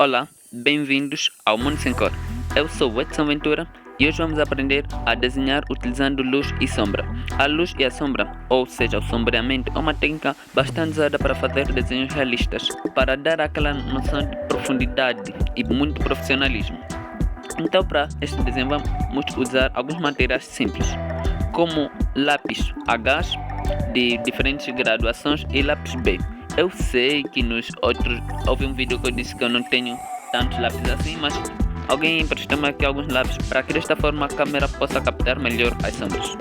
Olá, bem-vindos ao Mundo Sem Cor. Eu sou o Edson Ventura e hoje vamos aprender a desenhar utilizando luz e sombra. A luz e a sombra, ou seja, o sombreamento, é uma técnica bastante usada para fazer desenhos realistas, para dar aquela noção de profundidade e muito profissionalismo. Então, para este desenho vamos usar alguns materiais simples, como lápis a gás de diferentes graduações e lápis B. Eu sei que nos outros houve um vídeo que eu disse que eu não tenho tantos lápis assim, mas alguém emprestou-me aqui alguns lápis para que desta forma a câmera possa captar melhor as sombras.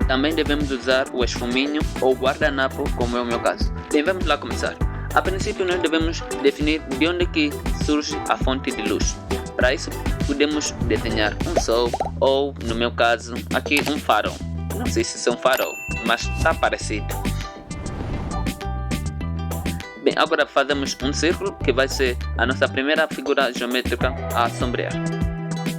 Também devemos usar o esfuminho ou guardanapo, como é o meu caso. Bem, vamos lá começar. A princípio nós devemos definir de onde que surge a fonte de luz. Para isso podemos desenhar um sol ou, no meu caso, aqui um farol. Não sei se é um farol, mas está parecido. Bem, agora fazemos um círculo que vai ser a nossa primeira figura geométrica a sombrear.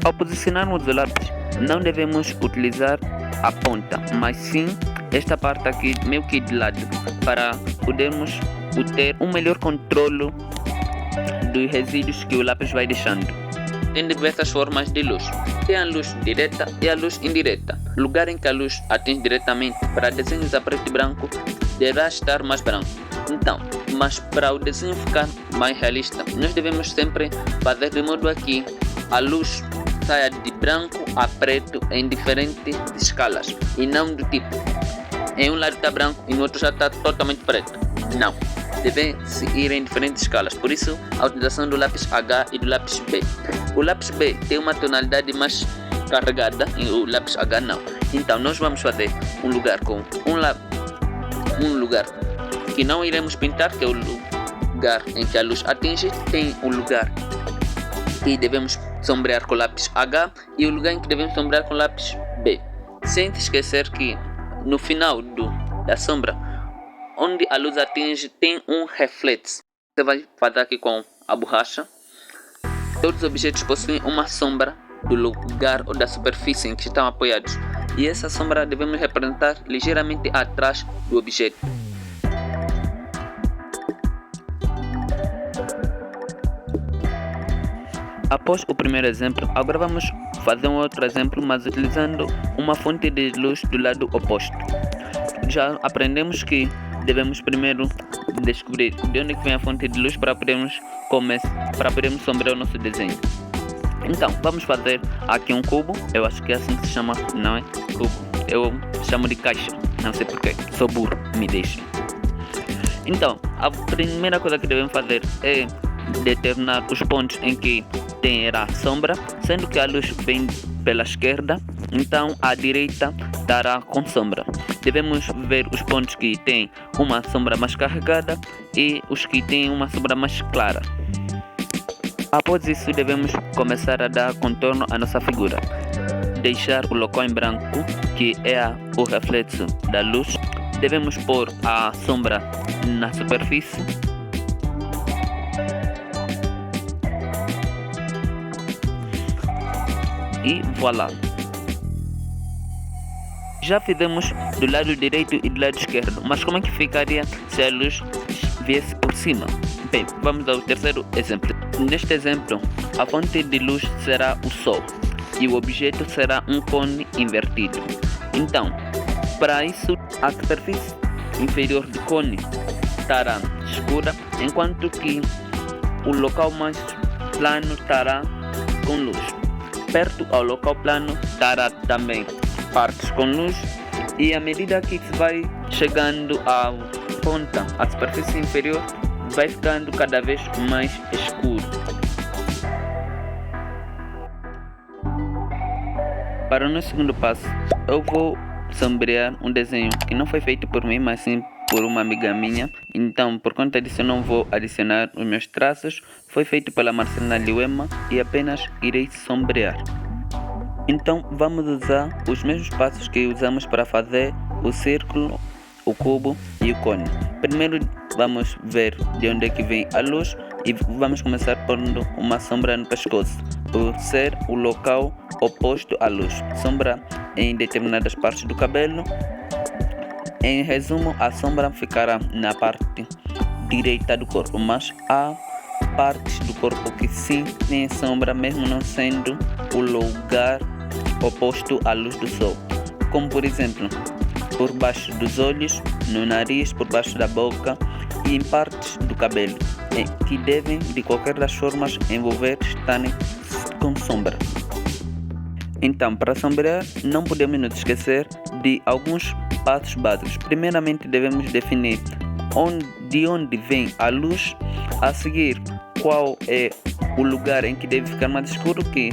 Ao posicionarmos o lápis, não devemos utilizar a ponta, mas sim esta parte aqui meio que de lado, para podermos ter um melhor controle dos resíduos que o lápis vai deixando. Tem diversas formas de luz. Tem a luz direta e a luz indireta. Lugar em que a luz atinge diretamente para desenhos a preto e branco deverá estar mais branco. Então, mas para o desenho ficar mais realista, nós devemos sempre fazer de modo a que a luz saia de branco a preto em diferentes escalas e não do tipo em um lado está branco e no outro já está totalmente preto. Não, devem se ir em diferentes escalas, por isso a utilização do lápis H e do lápis B. O lápis B tem uma tonalidade mais carregada e o lápis H não. Então nós vamos fazer um lugar com um lugar que não iremos pintar, que é o lugar em que a luz atinge. Tem um lugar que devemos sombrear com o lápis H e o lugar em que devemos sombrear com o lápis B. Sem esquecer que no final da sombra, onde a luz atinge, tem um reflexo. Você vai fazer aqui com a borracha. Todos os objetos possuem uma sombra do lugar ou da superfície em que estão apoiados. E essa sombra devemos representar ligeiramente atrás do objeto. Após o primeiro exemplo, agora vamos fazer um outro exemplo, mas utilizando uma fonte de luz do lado oposto. Já aprendemos que devemos primeiro descobrir de onde vem a fonte de luz para podermos sombrear o nosso desenho. Então, vamos fazer aqui um cubo. Eu acho que é assim que se chama, não é? Cubo. Eu chamo de caixa, não sei porquê. Sou burro, me deixem. Então, a primeira coisa que devemos fazer é determinar os pontos em que terá sombra, sendo que a luz vem pela esquerda, então a direita estará com sombra. Devemos ver os pontos que têm uma sombra mais carregada e os que têm uma sombra mais clara. Após isso, devemos começar a dar contorno à nossa figura. Deixar o local em branco, que é o reflexo da luz. Devemos pôr a sombra na superfície. E voilà! Já fizemos do lado direito e do lado esquerdo, mas como é que ficaria se a luz viesse por cima? Bem, vamos ao terceiro exemplo. Neste exemplo, a fonte de luz será o Sol e o objeto será um cone invertido. Então, para isso, a superfície inferior do cone estará escura, enquanto que o local mais plano estará com luz. Perto ao local plano estará também partes com luz, e à medida que se vai chegando à ponta, a superfície inferior vai ficando cada vez mais escuro. Para o nosso segundo passo, eu vou sombrear um desenho que não foi feito por mim, mas sim por uma amiga minha. Então, por conta disso, eu não vou adicionar os meus traços. Foi feito pela Marcela Liuema e apenas irei sombrear. Então, vamos usar os mesmos passos que usamos para fazer o círculo, o cubo e o cone. Primeiro, vamos ver de onde é que vem a luz e vamos começar pondo uma sombra no pescoço, por ser o local oposto à luz. Sombra em determinadas partes do cabelo. Em resumo, a sombra ficará na parte direita do corpo, mas a partes do corpo que sim têm sombra, mesmo não sendo o lugar oposto à luz do sol, como por exemplo, por baixo dos olhos, no nariz, por baixo da boca e em partes do cabelo, que devem de qualquer das formas envolver estarem com sombra. Então, para sombrear, não podemos nos esquecer de alguns passos básicos. Primeiramente, devemos definir de onde vem a luz, a seguir qual é o lugar em que deve ficar mais escuro, que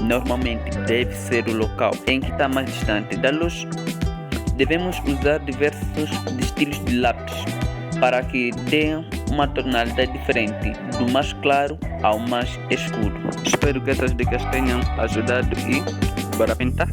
normalmente deve ser o local em que está mais distante da luz. Devemos usar diversos estilos de lápis para que deem uma tonalidade diferente, do mais claro ao mais escuro. Espero que essas dicas tenham ajudado e bora pintar!